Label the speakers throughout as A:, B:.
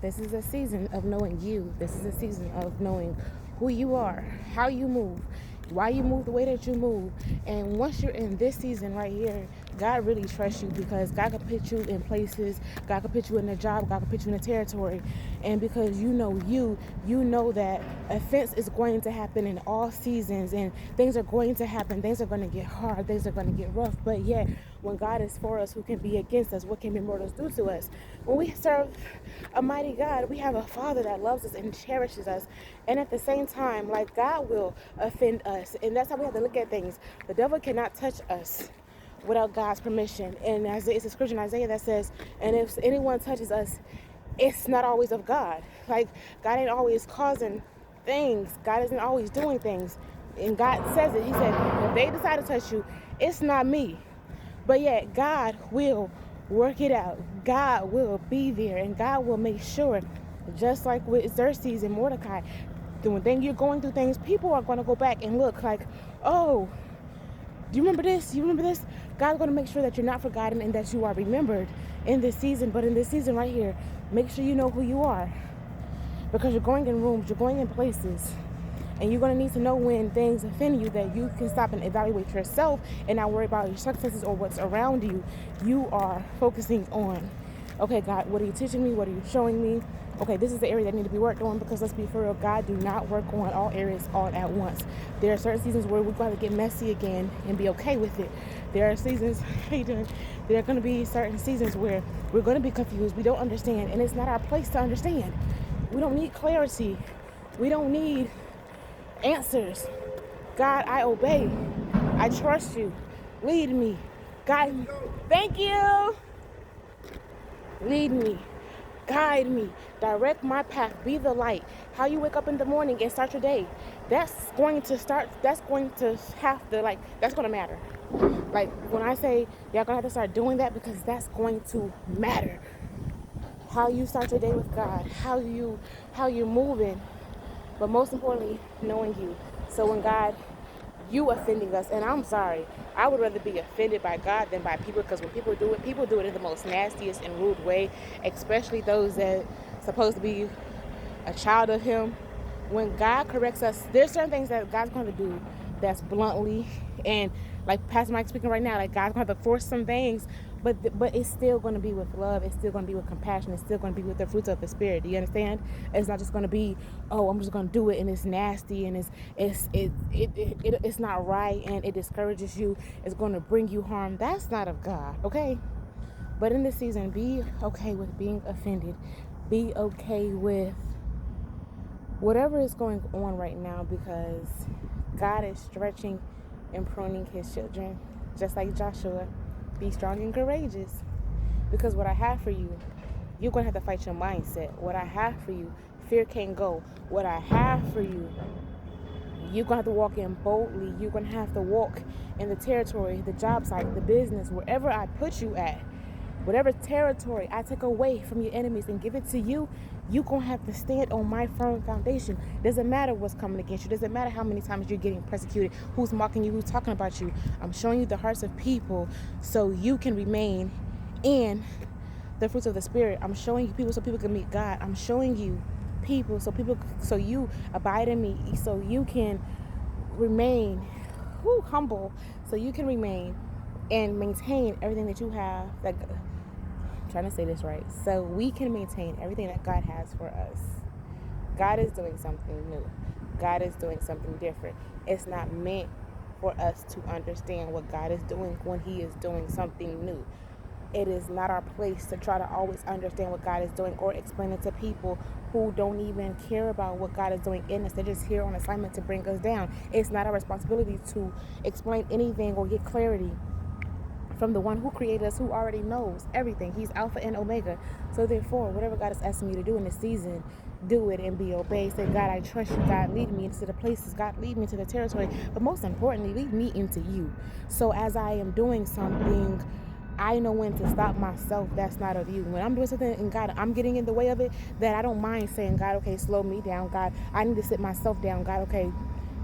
A: This is a season of knowing you. This is a season of knowing who you are, how you move, why you move the way that you move. And once you're in this season right here, God really trusts you, because God can put you in places, God can put you in a job, God can put you in a territory. And because you know that offense is going to happen in all seasons, and things are going to happen, things are going to get hard, things are going to get rough. But yet, when God is for us, who can be against us? What can be mortals do to us? When we serve a mighty God, we have a Father that loves us and cherishes us. And at the same time, like, God will offend us. And that's how we have to look at things. The devil cannot touch us without God's permission. And as it's a scripture in Isaiah that says, and if anyone touches us, it's not always of God. Like, God ain't always causing things. God isn't always doing things. And God says it. He said, if they decide to touch you, it's not me. But yet, God will work it out. God will be there, and God will make sure, just like with Xerxes and Mordecai, when you're going through things, people are going to go back and look like, oh, do you remember this? You remember this? God's going to make sure that you're not forgotten and that you are remembered in this season. But in this season right here, make sure you know who you are, because you're going in rooms, you're going in places, and you're going to need to know when things offend you, that you can stop and evaluate yourself and not worry about your successes or what's around you. You are focusing on, okay, God, what are you teaching me? What are you showing me? Okay, this is the area that need to be worked on, because let's be for real, God do not work on all areas all at once. There are certain seasons where we're going to get messy again and be okay with it. There are seasons, how you doing? There are going to be certain seasons where we're going to be confused. We don't understand, and it's not our place to understand. We don't need clarity. We don't need answers. God, I obey. I trust you. Lead me. Guide me. Thank you. Lead me. Guide me. Direct my path. Be the light. How you wake up in the morning and start your day. That's going to matter. Like, when I say y'all gonna have to start doing that, because that's going to matter. How you start your day with God. How you moving. But most importantly, knowing you. So when God, you offending us, and I'm sorry, I would rather be offended by God than by people, because when people do it in the most nastiest and rude way, especially those that supposed to be a child of Him. When God corrects us, there's certain things that God's going to do that's bluntly, and like Pastor Mike speaking right now, like, God's going to have to force some things, but it's still going to be with love. It's still going to be with compassion. It's still going to be with the fruits of the Spirit. Do you understand? It's not just going to be, oh, I'm just going to do it, and it's nasty, and it's not right, and it discourages you. It's going to bring you harm. That's not of God, okay? But in this season, be okay with being offended. Be okay with whatever is going on right now, because God is stretching and pruning His children, just like Joshua. Be strong and courageous, because what I have for you, you're going to have to fight your mindset. What I have for you, fear can't go. What I have for you, you're going to have to walk in boldly. You're going to have to walk in the territory, the job site, the business, wherever I put you at. Whatever territory I take away from your enemies and give it to you, you're going to have to stand on my firm foundation. Doesn't matter what's coming against you. Doesn't matter how many times you're getting persecuted, who's mocking you, who's talking about you. I'm showing you the hearts of people so you can remain in the fruits of the Spirit. I'm showing you people so people can meet God. I'm showing you people so you abide in me, so you can remain humble, so you can remain and maintain everything that you have, that, I'm trying to say this right, so we can maintain everything that God has for us. God is doing something new. God is doing something different. It's not meant for us to understand what God is doing when He is doing something new. It is not our place to try to always understand what God is doing or explain it to people who don't even care about what God is doing in us. They're just here on assignment to bring us down. It's not our responsibility to explain anything or get clarity from the one who created us, who already knows everything. He's Alpha and Omega. So therefore, whatever God is asking you to do in this season, do it and be obeyed. Say, God, I trust you. God, lead me into the places. God, lead me into the territory. But most importantly, lead me into you. So as I am doing something, I know when to stop myself. That's not of you. When I'm doing something and God, I'm getting in the way of it, that I don't mind saying, God, okay, slow me down. God, I need to sit myself down. God, okay,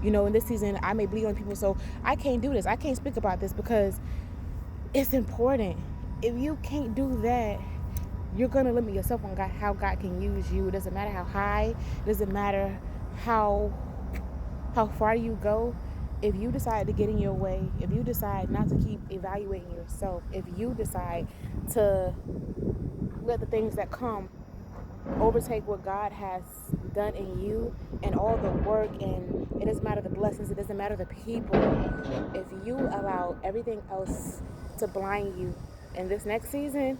A: in this season, I may bleed on people, so I can't do this. I can't speak about this because it's important. If you can't do that, you're going to limit yourself on God, how God can use you. It doesn't matter how high, it doesn't matter how far you go. If you decide to get in your way, if you decide not to keep evaluating yourself, if you decide to let the things that come overtake what God has done in you, and all the work, and it doesn't matter the blessings, it doesn't matter the people, if you allow everything else to blind you in this next season,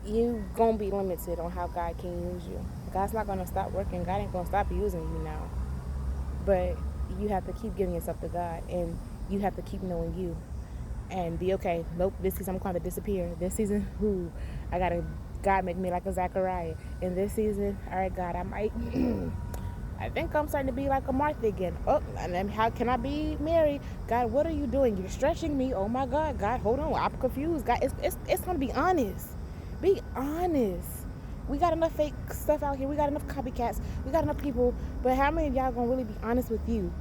A: you gonna be limited on how God can use you. God's not gonna stop working. God ain't gonna stop using you now. But you have to keep giving yourself to God, and you have to keep knowing you, and be okay. Nope, this season I'm going to disappear. This season, I gotta God make me like a Zachariah. In this season, all right, God, I might. I think I'm starting to be like a Martha again. Oh, and then how can I be Mary? God, what are you doing? You're stretching me. Oh my God, God, hold on. I'm confused. God, it's gonna be honest. Be honest. We got enough fake stuff out here. We got enough copycats. We got enough people. But how many of y'all gonna really be honest with you?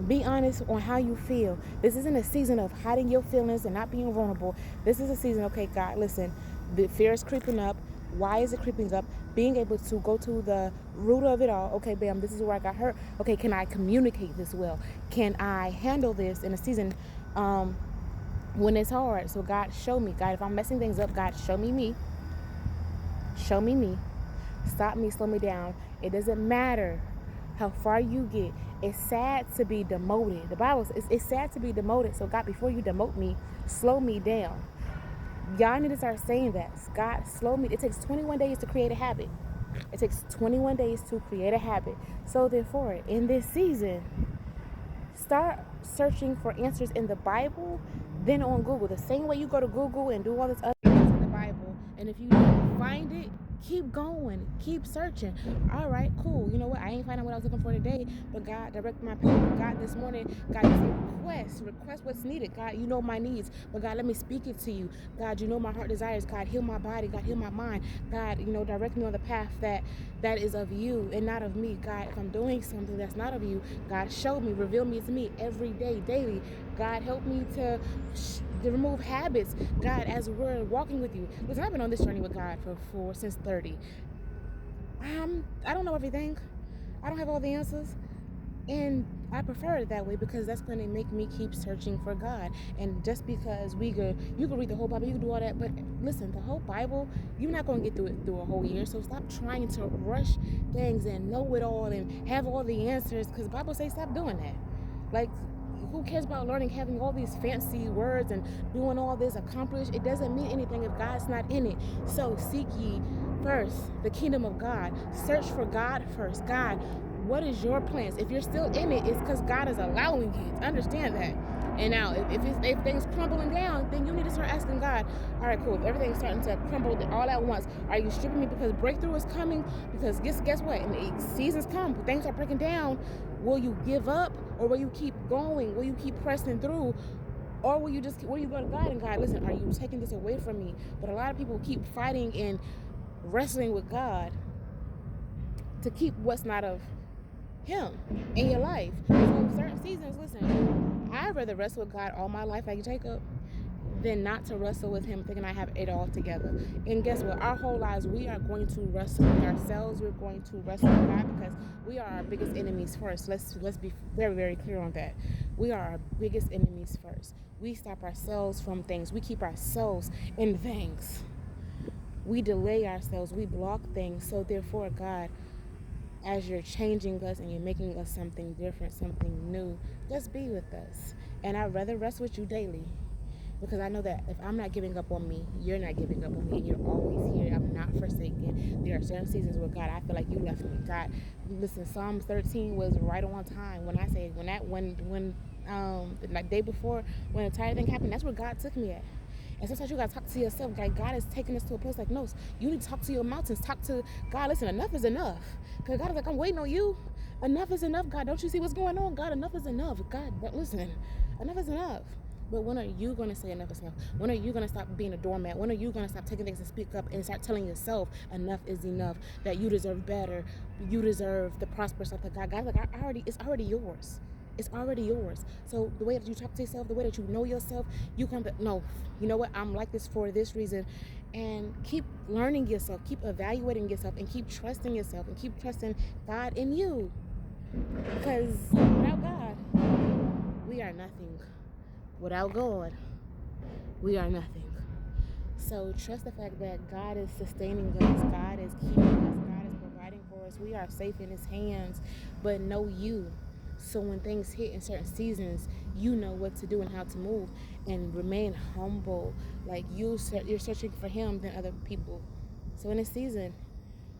A: Be honest on how you feel. This isn't a season of hiding your feelings and not being vulnerable. This is a season, okay, God, listen, the fear is creeping up. Why is it creeping up? Being able to go to the root of it all. Okay, bam, this is where I got hurt. Okay, can I communicate this well? Can I handle this in a season when it's hard? So God, show me. God, if I'm messing things up, God, show me me. Show me me. Stop me, slow me down. It doesn't matter how far you get. It's sad to be demoted. The Bible says it's sad to be demoted. So God, before you demote me, slow me down. Y'all need to start saying that. God, slow me. It takes 21 days to create a habit. It takes 21 days to create a habit. So therefore, in this season, start searching for answers in the Bible, then on Google. The same way you go to Google and do all this other things in the Bible. And if you don't find it, keep going, keep searching. All right, cool. You know what? I ain't finding what I was looking for today, but God directed my path. God, this morning, God, you say request what's needed. God, you know my needs, but God, let me speak it to you. God, you know my heart desires. God, heal my body. God, heal my mind. God, direct me on the path that is of you and not of me. God, if I'm doing something that's not of you, God, show me, reveal me to me every day, daily. God, help me to remove habits. God, as we're walking with you. Listen, I've been on this journey with God since 30. I don't know everything. I don't have all the answers. And I prefer it that way because that's going to make me keep searching for God. And just because you can read the whole Bible, you can do all that, but listen, the whole Bible, you're not going to get through it through a whole year. So stop trying to rush things and know it all and have all the answers, because the Bible says stop doing that. Like, who cares about learning, having all these fancy words and doing all this accomplished? It doesn't mean anything if God's not in it. So seek ye first the kingdom of God. Search for God first. God, what is your plans? If you're still in it, it's because God is allowing you. Understand that. And now, if things crumbling down, then you need to start asking God, all right, cool, if everything's starting to crumble all at once, are you stripping me because breakthrough is coming? Because guess what? And the seasons come, things are breaking down. Will you give up, or will you keep going? Will you keep pressing through? Or will you go to God and God, listen, are you taking this away from me? But a lot of people keep fighting and wrestling with God to keep what's not of Him in your life. So certain seasons, listen, I'd rather wrestle with God all my life like Jacob than not to wrestle with Him thinking I have it all together. And guess what? Our whole lives, we are going to wrestle with ourselves. We're going to wrestle with God because we are our biggest enemies first. Let's be very, very clear on that. We are our biggest enemies first. We stop ourselves from things. We keep ourselves in things. We delay ourselves. We block things. So therefore, God, as you're changing us and you're making us something different, something new, just be with us. And I'd rather rest with you daily, because I know that if I'm not giving up on me, you're not giving up on me, and you're always here. I'm not forsaken. There are certain seasons where, God, I feel like you left me. God, listen, Psalms 13 was right on time. When the day before, when the entire thing happened, that's where God took me at. And sometimes you gotta talk to yourself. Like, God is taking us to a place like, no, you need to talk to your mountains. Talk to God. Listen, enough is enough. Because God is like, I'm waiting on you. Enough is enough, God. Don't you see what's going on? God, enough is enough. God, listen, enough is enough. But when are you going to say enough is enough? When are you going to stop being a doormat? When are you going to stop taking things and speak up and start telling yourself enough is enough, that you deserve better, you deserve the prosperous stuff that God got? Like, it's already yours. It's already yours. So the way that you talk to yourself, the way that you know yourself, you come to, no, you know what? I'm like this for this reason. and keep learning yourself, keep evaluating yourself, and keep trusting yourself, and keep trusting God in you. Because without God, we are nothing. Without God, we are nothing. So trust the fact that God is sustaining us, God is keeping us, God is providing for us. We are safe in His hands, but know you. So when things hit in certain seasons, you know what to do and how to move, and remain humble. Like you're searching for Him than other people. So in this season,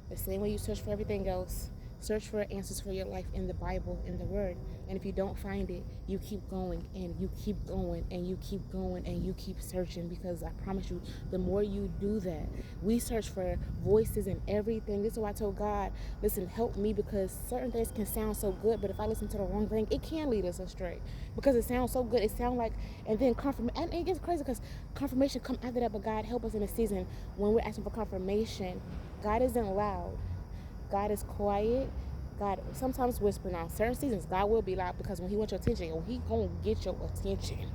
A: the same way you search for everything else, search for answers for your life in the Bible, in the Word. And if you don't find it, you keep going and you keep going and you keep going and you keep searching, because I promise you, the more you do that, we search for voices and everything. This is why I told God, listen, help me, because certain things can sound so good, but if I listen to the wrong thing, it can lead us astray because it sounds so good. It sounds like, and then confirmation, and it gets crazy because confirmation come after that. But God help us in a season when we're asking for confirmation. God isn't loud. God is quiet. God sometimes whisper. Now, certain seasons, God will be loud because when He wants your attention, He gonna get your attention.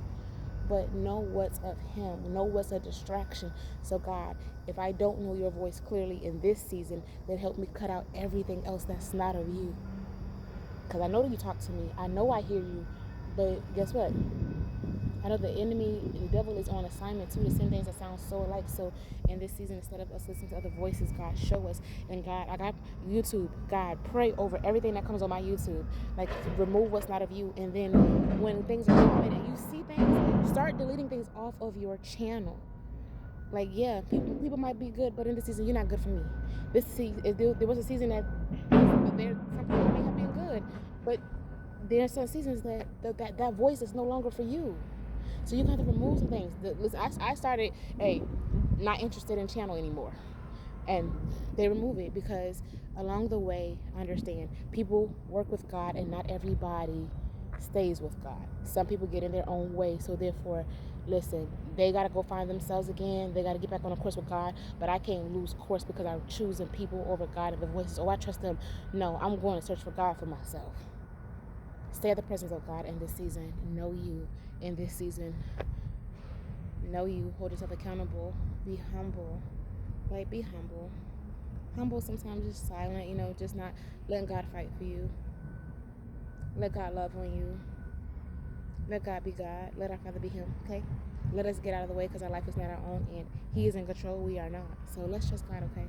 A: But know what's of Him. Know what's a distraction. So God, if I don't know your voice clearly in this season, then help me cut out everything else that's not of you. Because I know that you talk to me. I know I hear you. But guess what? I know the enemy and devil is on assignment too to send things that sound so alike. So in this season, instead of us listening to other voices, God, show us. And God, I got YouTube. God, pray over everything that comes on my YouTube. Like, remove what's not of you. And then when things are coming and you see things, start deleting things off of your channel. Like, yeah, people might be good, but in this season, you're not good for me. This season, there was a season that some people may have been good, but there are some seasons that voice is no longer for you. So you have to remove some things. Listen, I started, not interested in channel anymore. And they remove it because along the way, understand, people work with God and not everybody stays with God. Some people get in their own way. So therefore, listen, they got to go find themselves again. They got to get back on a course with God. But I can't lose course because I'm choosing people over God and the voices. Oh, I trust them. No, I'm going to search for God for myself. Stay at the presence of God in this season. Know you in this season. Know you. Hold yourself accountable. Be humble. Like, be humble. Humble sometimes just silent, just not letting God fight for you. Let God love on you. Let God be God. Let our Father be Him, okay? Let us get out of the way because our life is not our own and He is in control. We are not. So let's trust God, okay?